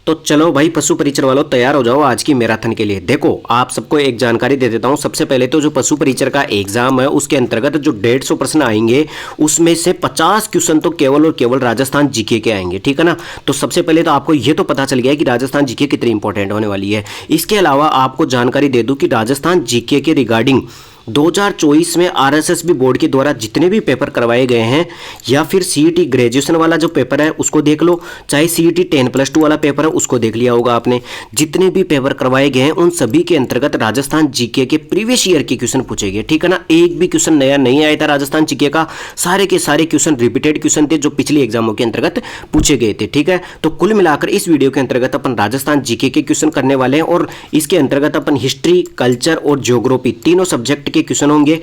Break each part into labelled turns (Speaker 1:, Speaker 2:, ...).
Speaker 1: तो चलो भाई पशु परिचर वालों, तैयार हो जाओ आज की मैराथन के लिए। देखो आप सबको एक जानकारी दे देता हूं। सबसे पहले तो जो पशु परिचर का एग्जाम है उसके अंतर्गत जो 150 प्रश्न आएंगे उसमें से 50 क्वेश्चन तो केवल और केवल राजस्थान जीके के आएंगे, ठीक है ना। तो सबसे पहले तो आपको ये तो पता चल गया है कि राजस्थान जीके कितनी इंपॉर्टेंट होने वाली है। इसके अलावा आपको जानकारी दे दूं कि राजस्थान जीके के रिगार्डिंग 2024 में आरएसएसबी बोर्ड के द्वारा जितने भी पेपर करवाए गए हैं, या फिर सीईटी ग्रेजुएशन वाला जो पेपर है उसको देख लो, चाहे सीईटी 10+2 वाला पेपर है उसको देख लिया होगा आपने। जितने भी पेपर करवाए गए हैं उन सभी के अंतर्गत राजस्थान जीके के प्रीवियस ईयर के क्वेश्चन पूछे गए, ठीक है ना। एक भी क्वेश्चन नया नहीं आया था राजस्थान जीके का, सारे के सारे क्वेश्चन रिपीटेड क्वेश्चन थे जो पिछले एग्जामों के अंतर्गत पूछे गए थे, ठीक है। तो कुल मिलाकर इस वीडियो के अंतर्गत अपन राजस्थान जीके के क्वेश्चन करने वाले हैं, और इसके अंतर्गत अपन हिस्ट्री, कल्चर और ज्योग्राफी तीनों सब्जेक्ट के क्वेश्चन होंगे,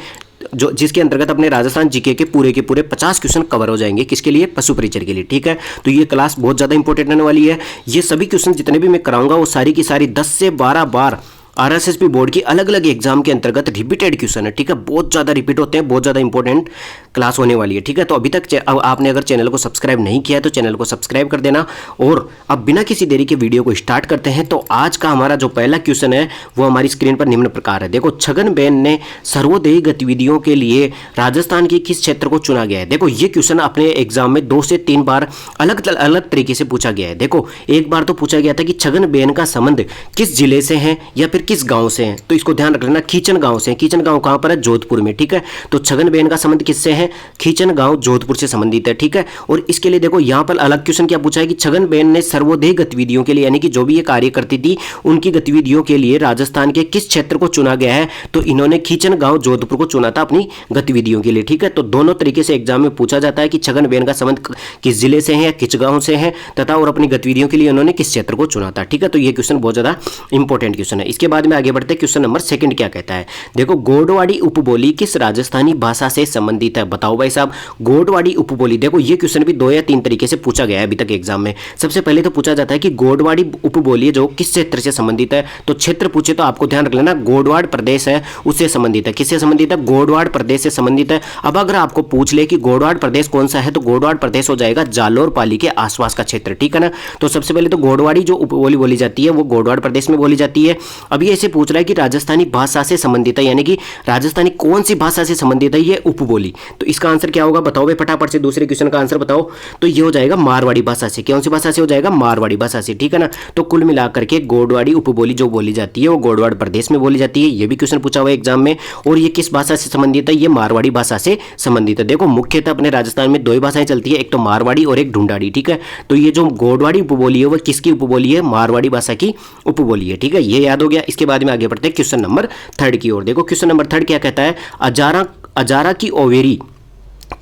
Speaker 1: जो जिसके अंतर्गत अपने राजस्थान जीके के पूरे 50 क्वेश्चन कवर हो जाएंगे। किसके लिए? पशु परिचर के लिए, ठीक है। तो ये क्लास बहुत ज़्यादा इंपॉर्टेंट होने वाली है। ये सभी क्वेश्चन जितने भी मैं कराऊंगा वो सारी की सारी 10 से 12 बार आरएसएसबी बोर्ड की अलग अलग एग्जाम के अंतर्गत रिपीटेड क्वेश्चन है, ठीक है। बहुत ज़्यादा रिपीट होते हैं, बहुत ज़्यादा इंपॉर्टेंट क्लास होने वाली है, ठीक है। तो अभी तक आपने अगर चैनल को सब्सक्राइब नहीं किया है तो चैनल को सब्सक्राइब कर देना। और अब बिना किसी देरी के वीडियो को स्टार्ट करते हैं। तो आज का हमारा जो पहला क्वेश्चन है वो हमारी स्क्रीन पर निम्न प्रकार है। देखो, छगनबेन ने सर्वोदयी गतिविधियों के लिए राजस्थान के किस क्षेत्र को चुना गया है? देखो ये क्वेश्चन अपने एग्जाम में 2 से 3 बार अलग अलग तरीके से पूछा गया है। देखो, एक बार तो पूछा गया था कि छगनबेन का संबंध किस जिले से है या फिर किस गांव से है। तो इसको ध्यान रख लेना, खींचन गांव से। खींचन गांव कहां पर है? जोधपुर में, ठीक है। तो छगनबेन का संबंध किससे है? खींचन गांव जोधपुर से संबंधित है, ठीक है। और इसके लिए देखो यहां पर अलग क्वेश्चन क्या पूछा है कि छगनबेन ने सर्वोदय गतिविधियों के लिए, यानी कि जो भी ये कार्य करती थी उनकी गतिविधियों के लिए राजस्थान के किस क्षेत्र को चुना गया है? तो इन्होंने खींचन गांव जोधपुर को चुना था अपनी गतिविधियों के लिए, ठीक है। तो दोनों तरीके से एग्जाम में पूछा जाता है कि छगनबेन का संबंध किस जिले से है या किस गांव से है, तथा और अपनी गतिविधियों के लिए उन्होंने किस क्षेत्र को चुना था, ठीक है। तो ये क्वेश्चन बहुत ज्यादा इंपॉर्टेंट क्वेश्चन है। इसके बाद में आगे बढ़ते हैं, क्वेश्चन नंबर 2 क्या कहता है? देखो, गोडवाड़ी उपबोली किस राजस्थानी भाषा से संबंधित है? बताओ भाई साहब, गोडवाड़ी उपबोली। देखो ये क्वेश्चन भी 2 या 3 तरीके से पूछा गया है अभी तक एग्जाम में। सबसे पहले तो पूछा जाता है कि गोडवाड़ी उपबोली जो किस क्षेत्र से संबंधित है। तो क्षेत्र पूछे तो आपको ध्यान रख लेना, गोडवाड़ प्रदेश है उससे संबंधित है। किससे संबंधित है? गोडवाड़ प्रदेश से संबंधित है। अब अगर आपको पूछ ले कि गोडवाड़ प्रदेश कौन सा है, तो गोडवाड़ प्रदेश हो जाएगा जालोर पाली के आसपास का क्षेत्र, ठीक है ना। तो सबसे पहले तो गोडवाड़ी जो उपबोली बोली जाती है वो गोडवाड़ प्रदेश में बोली जाती है। अब ये ऐसे पूछ रहा है कि राजस्थानी भाषा से संबंधित है, यानी कि राजस्थानी कौन सी भाषा से संबंधित है ये उपबोली। तो इसका आंसर क्या होगा? बताओ भाई फटाफट से, दूसरे क्वेश्चन का आंसर बताओ। तो ये हो जाएगा मारवाड़ी भाषा से। कौन सी भाषा से हो जाएगा? मारवाड़ी भाषा से, ठीक है ना। तो कुल मिलाकर के गोडवाड़ी उपबोली जो बोली जाती है वो गोडवाड़ प्रदेश में बोली जाती है। ये भी क्वेश्चन पूछा हुआ है एग्जाम में। और ये किस भाषा से संबंधित है? ये मारवाड़ी भाषा से संबंधित है। देखो मुख्यतः अपने राजस्थान में 2 ही भाषाएं चलती है, एक तो मारवाड़ी और एक ढूंढाड़ी, ठीक है। तो ये जो गोडवाड़ी उपबोली है वो किसकी उपबोली है? मारवाड़ी भाषा की उपबोली है, ठीक है। ये याद हो गया। इसके बाद में आगे बढ़ते हैं क्वेश्चन नंबर 3 की ओर। देखो क्वेश्चन नंबर 3 क्या कहता है? अजारा की ओवेरी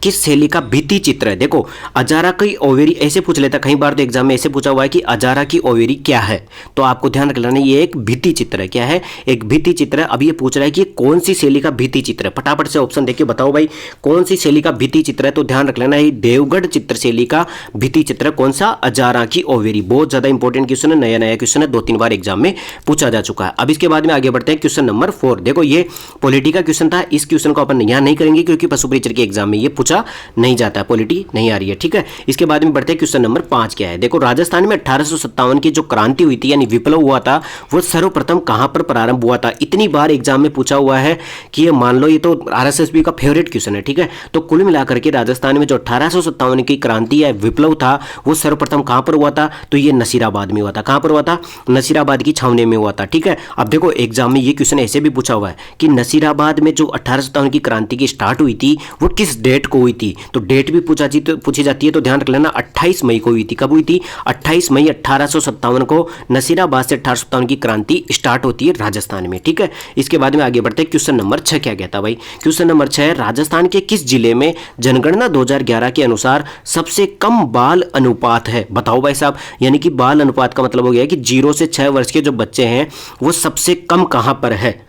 Speaker 1: किस शैली का भित्ति चित्र है? देखो, अजारा की ओवेरी ऐसे पूछ लेता, कई बार तो एग्जाम में ऐसे पूछा हुआ है कि अजारा की ओवेरी क्या है। तो आपको ध्यान रख लेना ये एक भित्ति चित्र है। क्या है? एक भित्ति चित्र है। अब ये पूछ रहा है कि कौन सी शैली का भित्ति चित्र है। फटाफट से ऑप्शन देखिए, बताओ भाई कौन सी शैली का भित्ति चित्र है। तो ध्यान रख लेना ये देवगढ़ चित्र शैली का भित्ति चित्र। कौन सा? अजारा की ओवेरी। बहुत ज्यादा इंपॉर्टेंट क्वेश्चन है, नया क्वेश्चन है, 2-3 बार एग्जाम में पूछा जा चुका है। अब इसके बाद में आगे बढ़ते हैं क्वेश्चन नंबर 4। देखो ये पॉलिटी का क्वेश्चन था। इस क्वेश्चन को अपन यहां नहीं करेंगे क्योंकि पशु परिचर के एग्जाम में ये पूछा नहीं जाता है, पॉलिटी नहीं आ रही है, ठीक है। इसके बाद में बढ़ते हैं क्वेश्चन नंबर 5 क्या है? देखो, राजस्थान में 1857 की जो क्रांति हुई थी यानी विप्लव हुआ था वो सर्वप्रथम कहां पर प्रारंभ हुआ था? इतनी बार एग्जाम में पूछा हुआ है कि ये मान लो ये तो आरएसएसबी का फेवरेट क्वेश्चन है, ठीक है। तो कुल मिलाकर के राजस्थान में जो 1857 की क्रांति या विप्लव था वो सर्वप्रथम कहां पर हुआ था? तो ये नसीराबाद में हुआ था। कहां पर हुआ था? नसीराबाद की छावनी में हुआ था, ठीक है। अब देखो एग्जाम में ये क्वेश्चन ऐसे भी पूछा हुआ है कि नसीराबाद में जो 1857 की क्रांति की स्टार्ट हुई थी वो किस डेट को हुई थी? तो डेट भी पूछी जाती है। तो ध्यान रख लेना 28 मई को हुई थी। कब हुई थी? 28 मई 1857 को नसीराबाद से 1857 की क्रांति स्टार्ट होती है राजस्थान में, ठीक है। इसके बाद में आगे बढ़ते हैं क्वेश्चन नंबर 6 क्या कहता है भाई? क्वेश्चन नंबर 6 राजस्थान के किस जिले में जनगणना 2011 के अनुसार सबसे कम बाल अनुपात है? बताओ भाई साहब, यानी कि बाल अनुपात का मतलब हो गया कि 0 से 6 वर्ष के जो बच्चे हैं वो सबसे कम कहां पर है?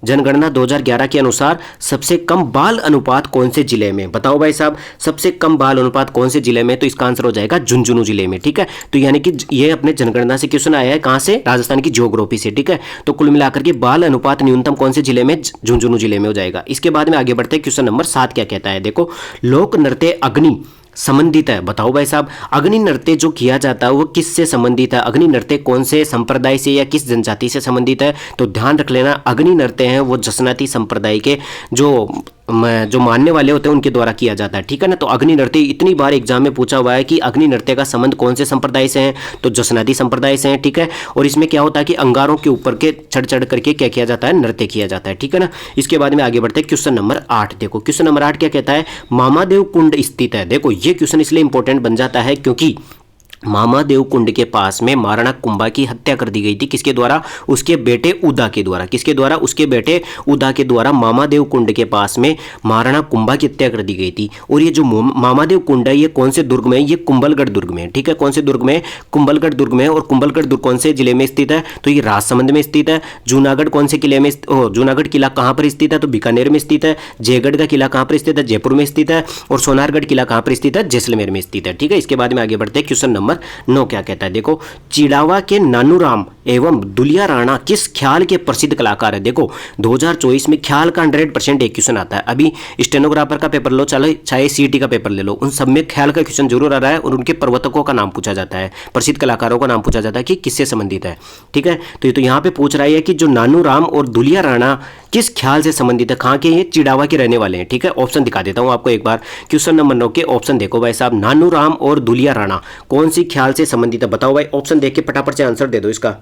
Speaker 1: जनगणना 2011 के अनुसार सबसे कम बाल अनुपात कौन से जिले में? बताओ भाई साहब, सबसे कम बाल अनुपात कौन से जिले में? तो इसका आंसर हो जाएगा झुंझुनू जिले में, ठीक है। तो यानी कि ये अपने जनगणना से क्वेश्चन आया है, कहां से? राजस्थान की ज्योग्राफी से, ठीक है। तो कुल मिलाकर के बाल अनुपात न्यूनतम कौन से जिले में? झुंझुनू जिले में हो जाएगा। इसके बाद में आगे बढ़ते हैं क्वेश्चन नंबर 7 क्या कहता है? देखो, लोक नृत्य अग्नि संबंधित है? बताओ भाई साहब। अग्नि नृत्य जो किया जाता है वो किससे संबंधित है? अग्नि नृत्य कौन से संप्रदाय से या किस जनजाति से संबंधित है? तो ध्यान रख लेना, अग्नि नृत्य है वो जसनाती संप्रदाय के जो मानने वाले होते हैं उनके द्वारा किया जाता है, ठीक है ना। तो अग्नि नृत्य इतनी बार एग्जाम में पूछा हुआ है कि अग्नि नृत्य का संबंध कौन से संप्रदाय से है? तो जसनाती संप्रदाय से है, ठीक है। और इसमें क्या होता है कि अंगारों के ऊपर के चढ़ चढ़ करके क्या किया जाता है? नृत्य किया जाता है, ठीक है ना। इसके बाद में आगे बढ़ते हैं क्वेश्चन नंबर 8। देखो क्वेश्चन नंबर 8 क्या कहता है? मामादेव कुंड स्थित है। देखो ये क्वेश्चन इसलिए इंपॉर्टेंट बन जाता है क्योंकि मामादेव कुंड के पास में महाराणा कुंभा की हत्या कर दी गई थी। किसके द्वारा? उसके बेटे उदा के द्वारा। किसके द्वारा? उसके बेटे उदा के द्वारा मामादेव कुंड के पास में महाराणा कुंभा की हत्या कर दी गई थी। और ये जो मामादेव कुंड है ये कौन से दुर्ग में है? ये कुंभलगढ़ दुर्ग में है, ठीक है। कौन से दुर्ग में? कुंभलगढ़ दुर्ग में। और कुंभलगढ़ दुर्ग कौन से जिले में स्थित है? तो ये राजसमंद में स्थित है। जूनागढ़ कौन से किले में? जूनागढ़ किला कहाँ पर स्थित है? तो बीकानेर में स्थित है। जयगढ़ का किला कहाँ पर स्थित है? जयपुर में स्थित है। और सोनारगढ़ किला कहाँ पर स्थित है? जैसलमेर में स्थित है, ठीक है। इसके बाद में आगे बढ़ते हैं क्वेश्चन नंबर 9 क्या कहता है? देखो चिड़ावा के नानूराम एवं दुलिया राणा किस ख्याल के प्रसिद्ध कलाकार है? देखो 2024 में ख्याल का 100% एक क्वेश्चन आता है। अभी स्टेनोग्राफर का पेपर लो, चलो चाहे सीटी का पेपर ले लो, उन सब में ख्याल का क्वेश्चन जरूर आ रहा है। और उनके प्रवर्तकों का नाम पूछा जाता है, प्रसिद्ध कलाकारों का नाम पूछा जाता है कि किससे संबंधित है, ठीक है। तो ये तो यहाँ पे पूछ रहा है कि जो नानूराम और दुलिया राणा किस ख्याल से संबंधित है? कहाँ के? ये चिड़ावा के रहने वाले हैं, ठीक है। ऑप्शन दिखा देता हूँ आपको एक बार। क्वेश्चन नंबर 9 के ऑप्शन देखो भाई साहब। नानूराम और दुलिया राणा कौन सी ख्याल से संबंधित है? बताओ भाई, ऑप्शन देख के फटाफट से आंसर दे दो इसका।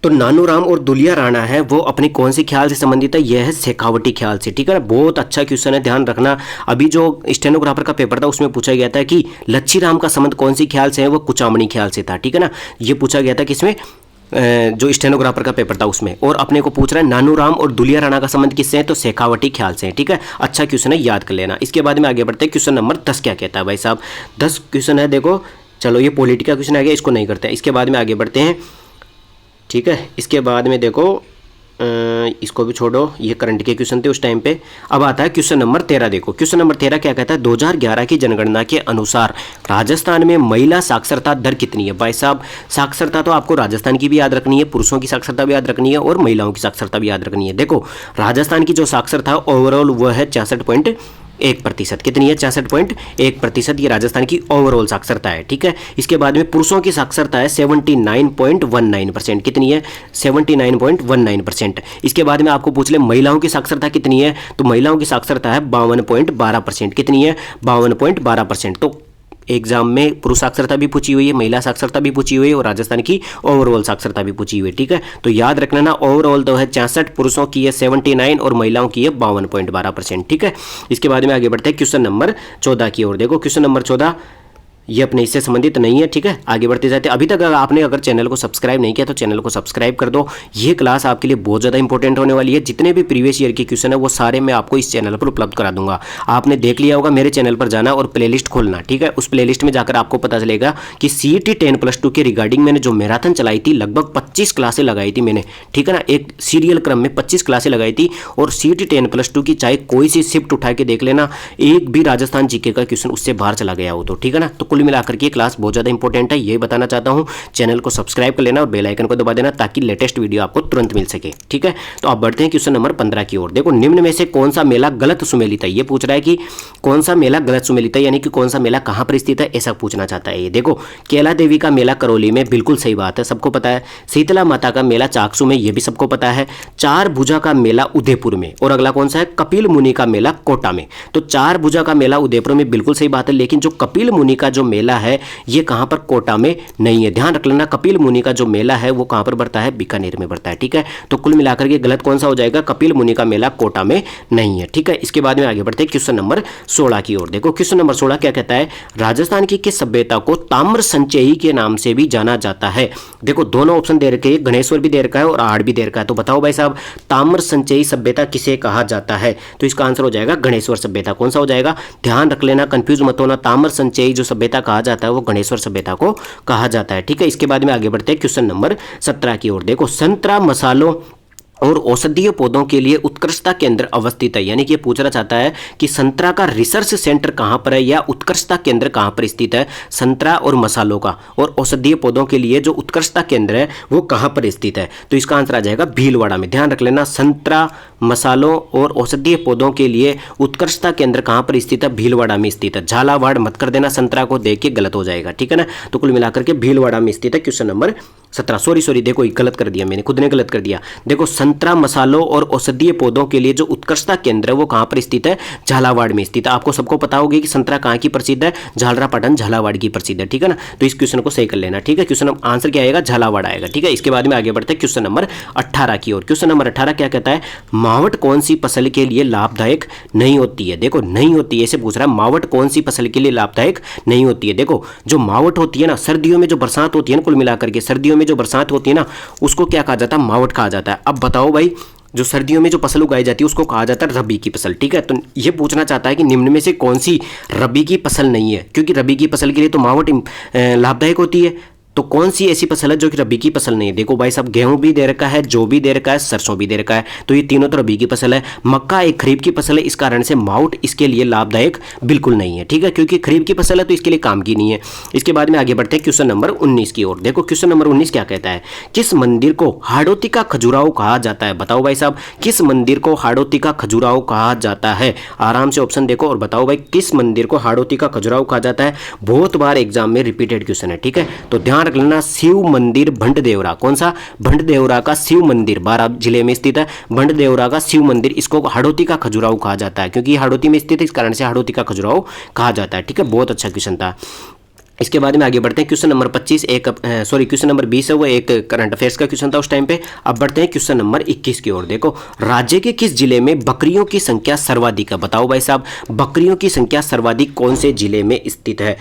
Speaker 1: तो नानूराम और दुलिया राणा है वो अपनी कौन सी ख्याल से संबंधित है? यह है शेखावटी ख्याल से, ठीक है ना। बहुत अच्छा क्वेश्चन है, ध्यान रखना। अभी जो स्टेनोग्राफर का पेपर था उसमें पूछा गया था कि लच्छीराम का संबंध कौन सी ख्याल से है? वो कुचामणी ख्याल से था, ठीक है ना। ये पूछा गया था किसमें? जो स्टेनोग्राफर का पेपर था उसमें। और अपने को पूछ रहा है नानूराम और दुलिया राणा का संबंध किससे है? तो शेखावटी ख्याल से है, ठीक है। अच्छा क्वेश्चन है, याद कर लेना। इसके बाद में आगे बढ़ते हैं क्वेश्चन नंबर 10 क्या कहता है भाई साहब? 10 क्वेश्चन है, देखो चलो ये पॉलिटी का क्वेश्चन आ गया, इसको नहीं करते हैं। इसके बाद में आगे बढ़ते हैं, ठीक है। इसके बाद में देखो इसको भी छोड़ो, ये करंट के क्वेश्चन थे उस टाइम पे। अब आता है क्वेश्चन नंबर 13। देखो क्वेश्चन नंबर 13 क्या कहता है? 2011 की जनगणना के अनुसार राजस्थान में महिला साक्षरता दर कितनी है? भाई साहब साक्षरता तो आपको राजस्थान की भी याद रखनी है, पुरुषों की साक्षरता भी याद रखनी है और महिलाओं की साक्षरता भी याद रखनी है। देखो राजस्थान की जो साक्षरता ओवरऑल वह है 66.1%। कितनी है? 66.1%। ये राजस्थान की ओवरऑल साक्षरता है, ठीक है। इसके बाद में पुरुषों की साक्षरता है 79.19%। कितनी है? 79.19%। इसके बाद में आपको पूछ ले महिलाओं की साक्षरता कितनी है? तो महिलाओं की साक्षरता है 52.12%। कितनी है? 52.12%। तो एग्जाम में पुरुष साक्षरता भी पूछी हुई है, महिला साक्षरता भी पूछी हुई है और राजस्थान की ओवरऑल साक्षरता भी पूछी हुई है, ठीक है। तो याद रखना ना, ओवरऑल तो है 66, पुरुषों की है 79 और महिलाओं की है 52.12%, ठीक है। इसके बाद में आगे बढ़ते हैं क्वेश्चन नंबर 14 की ओर। देखो क्वेश्चन नंबर 14 ये अपने इससे संबंधित नहीं है, ठीक है। आगे बढ़ते जाते अभी तक अगर चैनल को सब्सक्राइब नहीं किया तो चैनल को सब्सक्राइब कर दो। ये क्लास आपके लिए बहुत ज़्यादा इंपॉर्टेंट होने वाली है। जितने भी प्रीवियस ईयर के क्वेश्चन है वो सारे मैं आपको इस चैनल पर उपलब्ध करा दूंगा। आपने देख लिया होगा, मेरे चैनल पर जाना और प्लेलिस्ट खोलना, ठीक है। उस प्लेलिस्ट में जाकर आपको पता चलेगा कि CET 10+2 के रिगार्डिंग मैंने जो मैराथन चलाई थी, लगभग 25 क्लासें लगाई थी मैंने, ठीक है ना। एक सीरियल क्रम में 25 क्लासें लगाई थी। और CET 10+2 की चाहे कोई सी शिफ्ट उठा के देख लेना, एक भी राजस्थान जीके का क्वेश्चन उससे बाहर चला गया हो तो, ठीक है ना। तो कुल मिलाकर के क्लास बहुत ज़्यादा इंपॉर्टेंट है, ये बताना चाहता हूं। चैनल को सब्सक्राइब कर लेना और बेल आइकन को दबा देना ताकि लेटेस्ट वीडियो आपको तुरंत मिल सके, ठीक है। तो आप बढ़ते हैं क्वेश्चन नंबर 15 की ओर। देखो निम्न में से कौन सा मेला गलत सुमेलित है? ये पूछ रहा है कि कौन सा मेला गलत सुमेलित है, यानी कि कौन सा मेला कहां पर स्थित है, ऐसा पूछना चाहता है ये। देखो कैला देवी का मेला करौली में, बिल्कुल सही बात है, सबको पता है। शीतला माता का मेला चाकसू में, ये भी सबको पता है। चार भुजा का मेला उदयपुर में। और अगला कौन सा है? कपिल मुनि का मेला कोटा में। तो चार भुजा का मेला उदयपुर में, बिल्कुल सही बात है। लेकिन जो कपिल मुनि का जो मेला है ये कहां पर? कोटा में नहीं है। ध्यान रख लेना, कपिल मुनि का जो मेला है वो कहां पर बढ़ता है? बीकानेर में बढ़ता है, ठीक है। तो कुल मिलाकर के गलत कौन सा हो जाएगा? कपिल मुनि का मेला कोटा में नहीं है, ठीक है। इसके बाद में आगे बढ़ते हैं क्वेश्चन नंबर 16 की ओर। देखो क्वेश्चन नंबर 16 क्या कहता है? राजस्थान की किस सभ्यता को ताम्र संचयी के नाम से भी जाना जाता है? देखो दोनों ऑप्शन दे रखे हैं, गणेश्वर भी दे रखा है और आड़ भी दे रखा है। तो बताओ भाई साहब ताम्र संचयी सभ्यता किसे कहा जाता है? तो इसका आंसर हो जाएगा गणेश्वर सभ्यता। कौन सा हो जाएगा? ध्यान रख लेना, कंफ्यूज मत होना। ताम्र संचयी जो सभ्यता कहा जाता है वो गणेश्वर सभ्यता को कहा जाता है, ठीक है। इसके बाद में आगे बढ़ते हैं क्वेश्चन नंबर 17 की ओर। देखो संतरा मसालों और औषधीय पौधों के लिए उत्कृष्टता केंद्र अवस्थित है। यानी कि ये पूछना चाहता है कि संतरा का रिसर्च सेंटर कहाँ पर है या उत्कृष्टता केंद्र कहाँ पर स्थित है, संतरा और मसालों का और औषधीय पौधों के लिए जो उत्कृष्टता केंद्र है वो कहाँ पर स्थित है। तो इसका आंसर आ जाएगा भीलवाड़ा में। ध्यान रख लेना, संतरा, मसालों और औषधीय पौधों के लिए उत्कृष्टता केंद्र कहाँ पर स्थित है, भीलवाड़ा में स्थित है। झालावाड़ मत कर देना, संतरा को देख के गलत हो जाएगा, ठीक है ना। तो कुल मिलाकर के भीलवाड़ा में स्थित है क्वेश्चन नंबर 17। सॉरी देखो गलत कर दिया मैंने, खुद ने गलत कर दिया। देखो संतरा, मसालों और औषधीय पौधों के लिए जो उत्कृष्टता केंद्र है वो कहाँ पर स्थित है, झालावाड़ में स्थित है। आपको सबको पता होगी कि संतरा कहाँ की प्रसिद्ध है, झालरापाटन झालावाड़ की प्रसिद्ध है, ठीक है ना। तो इस क्वेश्चन को सही कर लेना, ठीक है। क्वेश्चन आंसर क्या आएगा, झालावाड़ आएगा, ठीक है। इसके बाद में आगे बढ़ते हैं क्वेश्चन नंबर 18 की ओर। क्वेश्चन नंबर 18 क्या कहता है, मावट कौन सी फसल के लिए लाभदायक नहीं होती है। देखो नहीं होती है, ऐसे पूछ रहा है, मावट कौन सी फसल के लिए लाभदायक नहीं होती है। देखो जो मावट होती है ना, सर्दियों में जो बरसात होती है ना, कुल मिलाकर के सर्दियों में जो बरसात होती है ना उसको क्या कहा जाता है, मावट कहा जाता है। अब बताओ भाई, जो सर्दियों में जो फसल उगाई जाती है उसको कहा जाता है रबी की फसल, ठीक है। तो ये पूछना चाहता है कि निम्न में से कौन सी रबी की फसल नहीं है, क्योंकि रबी की फसल के लिए तो मावट लाभदायक होती है। तो कौन सी ऐसी फसल है जो कि रबी की फसल नहीं है। देखो भाई साहब, गेहूं भी दे रखा है, जौ भी दे रखा है, सरसों भी दे रखा है, तो ये तीनों तो रबी की फसल है। मक्का एक खरीफ की फसल है, इस कारण से मावट इसके लिए लाभदायक बिल्कुल नहीं है, ठीक है, क्योंकि खरीफ की फसल है तो इसके लिए काम की नहीं है। इसके बाद में आगे बढ़ते हैं क्वेश्चन नंबर 19 की ओर। देखो क्वेश्चन नंबर 19 क्या कहता है, किस मंदिर को हाड़ौती का खजुराहो कहा जाता है। बताओ भाई साहब, किस मंदिर को हाड़ौती का खजुराहो कहा जाता है। आराम से ऑप्शन देखो और बताओ भाई किस मंदिर को हाड़ौती का खजुराहो कहा जाता है। बहुत बार एग्जाम में रिपीटेड क्वेश्चन है, ठीक है। तो ध्यान रख लेना, शिव मंदिर भंडदेवरा, कौन सा, भंडदेवरा का शिव मंदिर, बारां जिले में स्थित है। भंडदेवरा का शिव मंदिर, इसको हाड़ौती का खजुराहो कहा जाता है, क्योंकि हाड़ौती में स्थित है, इस कारण से हाड़ौती का खजुराहो कहा जाता है, ठीक है। बहुत अच्छा क्वेश्चन था। इसके बाद में आगे बढ़ते हैं क्वेश्चन नंबर 25, क्वेश्चन नंबर 20 है वो एक करंट अफेयर्स का क्वेश्चन था उस टाइम पे। अब बढ़ते हैं क्वेश्चन नंबर 21 की ओर। देखो राज्य के किस जिले में बकरियों की संख्या सर्वाधिक है। बताओ भाई साहब, बकरियों की संख्या सर्वाधिक कौन से जिले में स्थित है,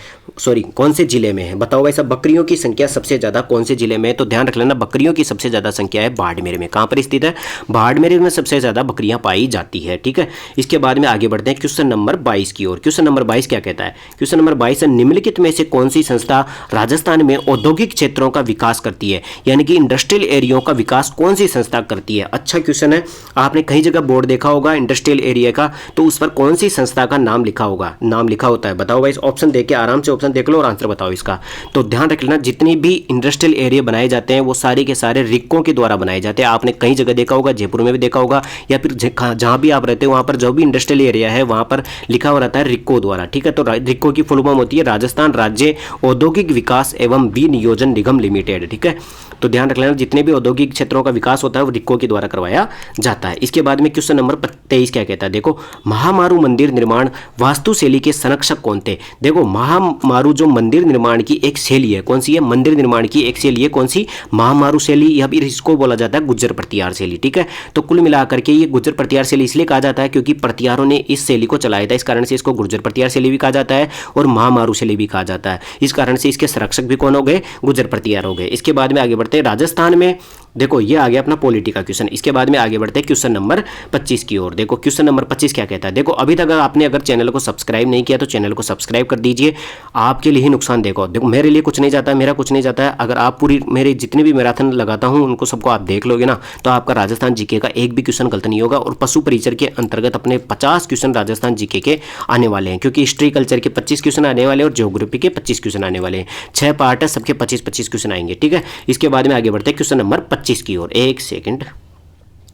Speaker 1: कौन से जिले में है। बताओ भाई साहब, बकरियों की संख्या सबसे ज्यादा कौन से जिले में है। तो ध्यान रख लेना, बकरियों की सबसे ज्यादा संख्या है बाड़मेर में। कहां पर स्थित है, बाड़मेर में सबसे ज्यादा बकरियां पाई जाती है, ठीक है। इसके बाद में आगे बढ़ते हैं क्वेश्चन नंबर 22 की ओर। क्वेश्चन नंबर 22 क्या कहता है, क्वेश्चन नंबर 22 है, निम्नलिखित में से कौन सी संस्था राजस्थान में औद्योगिक क्षेत्रों का विकास करती है, यानी कि इंडस्ट्रियल एरिया का विकास कौन सी संस्था करती है। अच्छा क्वेश्चन है, आपने कहीं जगह बोर्ड देखा होगा इंडस्ट्रियल एरिया का, तो उस पर कौन सी संस्था का नाम लिखा होगा, नाम लिखा होता है। बताओ भाई, ऑप्शन देख के आराम से ऑप्शन देख लो और आंसर बताओ इसका। तो ध्यान रख लेना, जितनी भी इंडस्ट्रियल एरिया बनाए जाते हैं वो सारे के सारे रिक्को के द्वारा बनाए जाते हैं। आपने कई जगह देखा होगा, जयपुर में भी देखा होगा, या फिर जहां भी आप रहते हो वहां पर जो भी इंडस्ट्रियल एरिया है वहां पर लिखा हुआ रहता है रिक्को द्वारा, ठीक है। तो रिक्को की फुल फॉर्म होती है राजस्थान राज्य औद्योगिक विकास एवं विनियोजन निगम लिमिटेड, ठीक है। तो ध्यान रख लेना, जितने भी औद्योगिक क्षेत्रों का विकास होता है वो रिक्को के द्वारा करवाया जाता है। इसके बाद में क्वेश्चन नंबर 23 क्या कहता है, देखो महामारू मंदिर निर्माण वास्तुशैली के संरक्षक कौन थे। देखो महामारू जो मंदिर निर्माण की एक शैली है, कौन सी है, मंदिर निर्माण की एक शैली है, कौन सी, महामारू शैली, या फिर इसको बोला जाता है गुज्जर प्रतिहार शैली, ठीक है। तो कुल मिलाकर के ये गुज्जर प्रतिहार शैली इसलिए कहा जाता है क्योंकि प्रतिहारों ने इस शैली को चलाया था, इस कारण से इसको गुज्जर प्रतिहार शैली भी कहा जाता है और महामारू शैली भी कहा जाता है। इस कारण से इसके संरक्षक भी कौन हो गए, गुज्जर प्रतिहार हो गए। इसके बाद में आगे बढ़ते हैं, राजस्थान में देखो ये आ गया अपना पॉलिटी का क्वेश्चन। इसके बाद में आगे बढ़ते हैं क्वेश्चन नंबर 25 की ओर। देखो क्वेश्चन नंबर 25 क्या कहता है, देखो अभी तक आपने अगर चैनल को सब्सक्राइब नहीं किया तो चैनल को सब्सक्राइब कर दीजिए, आपके लिए ही नुकसान। देखो मेरे लिए कुछ नहीं जाता है, मेरा कुछ नहीं जाता है, अगर आप पूरी मेरे जितने भी मैराथन लगाता हूँ उनको सबको आप देख लोगे ना तो आपका राजस्थान जीके का एक भी क्वेश्चन गलत नहीं होगा। और पशु परिचर के अंतर्गत अपने 50 क्वेश्चन राजस्थान जीके के आने वाले हैं, क्योंकि हिस्ट्री कल्चर के 25 क्वेश्चन आने वाले हैं और ज्योग्राफी के 25 क्वेश्चन आने वाले हैं। 6 पार्ट है, सबके 25-25 क्वेश्चन आएंगे, ठीक है। इसके बाद में आगे बढ़ते हैं क्वेश्चन नंबर 25 की ओर। एक सेकंड,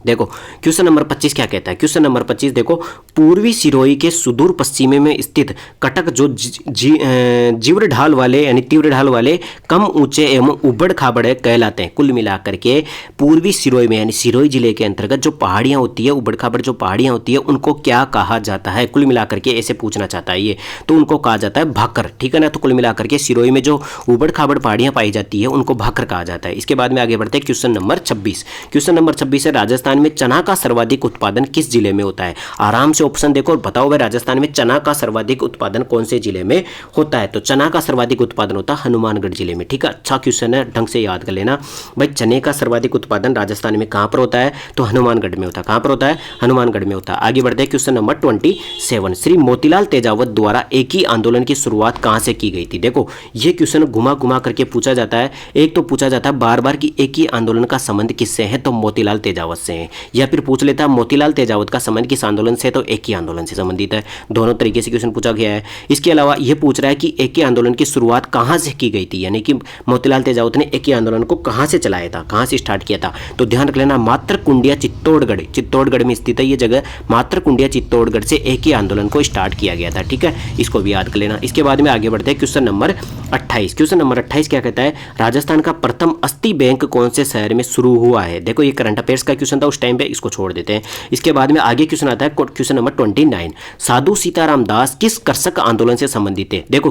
Speaker 1: देखो क्वेश्चन नंबर 25 क्या कहता है। क्वेश्चन नंबर 25 देखो, पूर्वी सिरोही के सुदूर पश्चिमी में स्थित कटक जो जीव्र ढाल वाले यानी तीव्र ढाल वाले कम ऊंचे एवं उबड़ खाबड़ कहलाते हैं। कुल मिलाकर के पूर्वी सिरोही में यानी सिरोही जिले के अंतर्गत जो पहाड़ियां होती है, उबड़ खाबड़ जो पहाड़ियां होती है, उनको क्या कहा जाता है। कुल मिलाकर के ऐसे पूछना चाहता है ये, तो उनको कहा जाता है भाकर, ठीक है ना। तो कुल मिलाकर के सिरोही में जो उबड़ खाबड़ पहाड़ियां पाई जाती है उनको भाकर कहा जाता है। इसके बाद में आगे बढ़ते हैं क्वेश्चन नंबर 26। क्वेश्चन नंबर 26 है, राजस्थान में चना का सर्वाधिक उत्पादन किस जिले में होता है। आराम से ऑप्शन देखो और बताओ भाई, राजस्थान में चना का सर्वाधिक उत्पादन कौन से जिले में होता है। तो चना का सर्वाधिक उत्पादन होता है हनुमानगढ़ जिले में, ठीक है। अच्छा क्वेश्चन है, ढंग से याद कर लेना भाई, चने का सर्वाधिक उत्पादन राजस्थान में कहां पर होता है, तो हनुमानगढ़ में होता है। कहां पर होता है, हनुमानगढ़ में होता है। आगे बढ़ते हैं क्वेश्चन नंबर 27। श्री मोतीलाल तेजावत द्वारा एक ही आंदोलन की शुरुआत कहां से की गई थी। देखो ये क्वेश्चन घुमा घुमा करके पूछा जाता है। एक तो पूछा जाता है बार बार कि एक ही आंदोलन का संबंध किससे है, तो मोतीलाल तेजावत से है, हैं, या फिर पूछ लेता मोतीलाल तेजावत का संबंध किस आंदोलन से, तो एक ही आंदोलन से संबंधित है। दोनों तरीके से क्वेश्चन पूछा गया है। इसके अलावा ये पूछ रहा है कि एक ही आंदोलन की शुरुआत कहाँ से की गई थी, यानी कि मोतीलाल तेजावत ने एक ही आंदोलन को कहाँ से चलाया था, कहाँ से स्टार्ट किया था। तो ध्यान रख लेना, मातरकुंडिया चित्तौड़गढ़, चित्तौड़गढ़ में स्थित है ये जगह, मातरकुंडिया चित्तौड़गढ़ से एक ही आंदोलन को स्टार्ट किया गया था। ठीक है, इसको भी याद कर लेना। इसके बाद में आगे बढ़ते हैं क्वेश्चन नंबर 28। क्वेश्चन नंबर 28 क्या कहता है, राजस्थान का प्रथम अस्थि बैंक कौन से शहर में शुरू हुआ है। देखो ये करंट अफेयर्स का क्वेश्चन था उस टाइम पे, इसको छोड़ देते हैं। इसके बाद में आगे क्वेश्चन आता है क्वेश्चन नंबर 29। साधु सीताराम दास किस कृषक आंदोलन से संबंधित है। देखो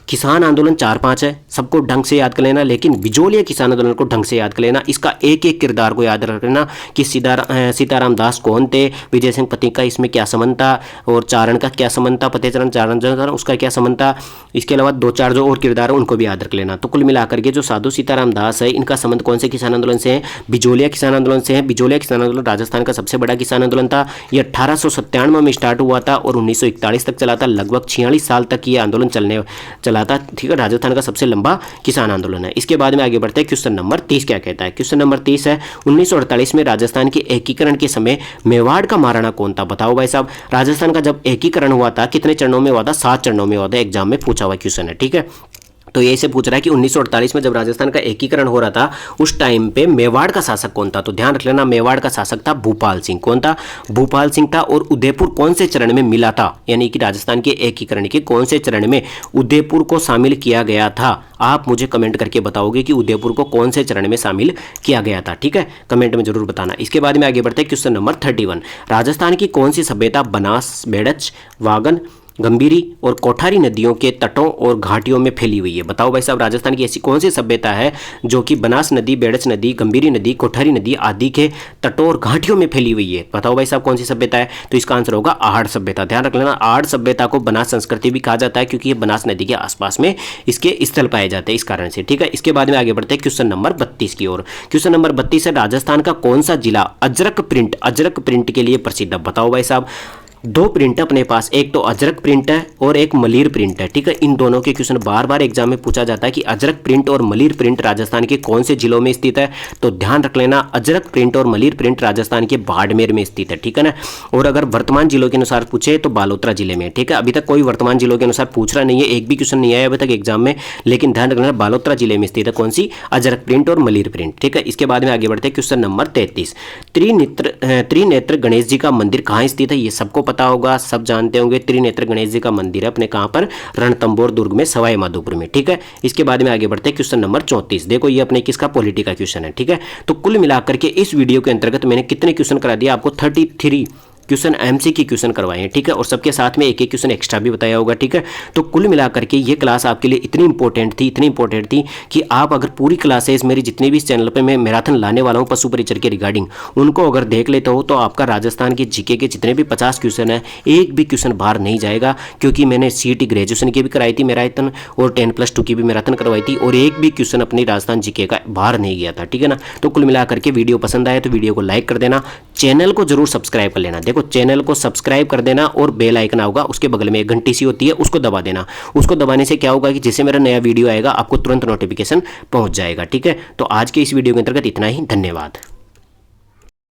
Speaker 1: किसान आंदोलन 4-5 है, सबको ढंग से याद कर लेना, लेकिन बिजोलिया किसान आंदोलन को ढंग से याद कर लेना। इसका एक एक किरदार को याद रख लेना कि सीताराम दास कौन थे, विजय सिंह पति का इसमें क्या संबंध था, और चारण का क्या संबंध था, फतेहचरण चारण उसका क्या संबंध था। इसके अलावा 2-4 जो और किरदार है उनको भी याद रख लेना। तो कुल मिलाकर के जो साधु सीताराम दास है, इनका संबंध कौन से किसान आंदोलन से है, बिजोलिया किसान आंदोलन से है। बिजोलिया किसान आंदोलन राजस्थान का सबसे बड़ा किसान आंदोलन था। ये 1897 में स्टार्ट हुआ था और 1941 तक चला था। लगभग 46 साल तक ये आंदोलन चला था। ठीक है, राजस्थान का सबसे लंबा किसान आंदोलन है। इसके बाद में आगे बढ़ते हैं, क्वेश्चन नंबर 30 क्या कहता है। क्वेश्चन नंबर 30 है, 1948 में राजस्थान के एकीकरण के समय मेवाड़ का महाराणा कौन था। बताओ भाई साहब, राजस्थान का जब एकीकरण हुआ था कितने चरणों में हुआ था, 7 चरणों में हुआ था। एग्जाम में पूछा हुआ क्वेश्चन है। ठीक है, तो ये से पूछ रहा है कि 1948 में जब राजस्थान का एकीकरण हो रहा था उस टाइम पे मेवाड़ का शासक कौन था। तो ध्यान रख लेना, मेवाड़ का शासक था भूपाल सिंह। कौन था, भूपाल सिंह था। और उदयपुर कौन से चरण में मिला था, यानी कि राजस्थान के एकीकरण के कौन से चरण में उदयपुर को शामिल किया गया था। आप मुझे कमेंट करके बताओगे कि उदयपुर को कौन से चरण में शामिल किया गया था। ठीक है, कमेंट में जरूर बताना। इसके बाद में आगे बढ़ते हैं, क्वेश्चन नंबर 31। राजस्थान की कौन सी सभ्यता बनास, बेड़च, वागन, गंभीरी और कोठारी नदियों के तटों और घाटियों में फैली हुई है। बताओ भाई साहब, राजस्थान की ऐसी कौन सी सभ्यता है जो कि बनास नदी, बेड़च नदी, गंभीरी नदी, कोठारी नदी आदि के तटों और घाटियों में फैली हुई है। बताओ भाई साहब कौन सी सभ्यता है। तो इसका आंसर होगा आहड़ सभ्यता। ध्यान रख लेना, आहड़ सभ्यता को बनास संस्कृति भी कहा जाता है क्योंकि ये बनास नदी के आसपास में इसके स्थल पाए जाते हैं, इस कारण से। ठीक है, इसके बाद में आगे बढ़ते हैं क्वेश्चन नंबर 32 की ओर। क्वेश्चन नंबर 32 है, राजस्थान का कौन सा जिला अजरक प्रिंट के लिए प्रसिद्ध है। बताओ भाई साहब, 2 प्रिंट अपने पास, एक तो अजरक प्रिंट है और एक मलीर प्रिंट है। ठीक है, इन दोनों के क्वेश्चन बार बार एग्जाम में पूछा जाता है कि अजरक प्रिंट और मलीर प्रिंट राजस्थान के कौन से जिलों में स्थित है। तो ध्यान रख लेना, अजरक प्रिंट और मलीर प्रिंट राजस्थान के बाड़मेर में स्थित है। ठीक है ना, और अगर वर्तमान जिलों के अनुसार पूछे तो बालोतरा जिले में। ठीक है, अभी तक कोई वर्तमान जिलों के अनुसार पूछ रहा नहीं है, एक भी क्वेश्चन नहीं आया अभी तक एग्जाम में, लेकिन ध्यान रखना बालोतरा जिले में स्थित है कौन सी, अजरक प्रिंट और मलीर प्रिंट। ठीक है, इसके बाद में आगे बढ़ते हैं, क्वेश्चन नंबर 33। त्रिनेत्र गणेश जी का मंदिर कहाँ स्थित है, ये सबको पता होगा, सब जानते होंगे। त्रिनेत्र गणेश जी का मंदिर है अपने कहां पर, रणथंभौर दुर्ग में, सवाई माधोपुर में। ठीक है, इसके बाद में आगे बढ़ते हैं, क्वेश्चन नंबर 34। देखो ये अपने किसका, पॉलिटी का क्वेश्चन है। ठीक है, तो कुल मिलाकर के इस वीडियो के अंतर्गत मैंने कितने क्वेश्चन करा दिया आपको, 33 क्वेश्चन एमसीक्यू क्वेश्चन करवाए हैं। ठीक है, और सबके साथ में एक एक क्वेश्चन एक्स्ट्रा भी बताया होगा। ठीक है, तो कुल मिलाकर के ये क्लास आपके लिए इतनी इंपॉर्टेंट थी कि आप अगर पूरी क्लासेस मेरी जितनी भी इस चैनल पे मैं मैराथन लाने वाला हूँ पशु परिचर के रिगार्डिंग, उनको अगर देख लेते हो तो आपका राजस्थान के जीके के जितने भी 50 क्वेश्चन है, एक भी क्वेश्चन बाहर नहीं जाएगा। क्योंकि मैंने सीईटी ग्रेजुएशन की भी कराई थी मैराथन और 10+2 की भी मैराथन करवाई थी, और एक भी क्वेश्चन अपनी राजस्थान जीके का बाहर नहीं गया था। ठीक है ना, तो कुल मिलाकर के वीडियो पसंद आए तो वीडियो को लाइक कर देना, चैनल को जरूर सब्सक्राइब कर लेना। देखो चैनल को सब्सक्राइब कर देना और बेल आइकन होगा उसके बगल में एक घंटी सी होती है, उसको दबा देना। उसको दबाने से क्या होगा कि जैसे मेरा नया वीडियो आएगा आपको तुरंत नोटिफिकेशन पहुंच जाएगा। ठीक है, तो आज के इस वीडियो के अंतर्गत इतना ही। धन्यवाद।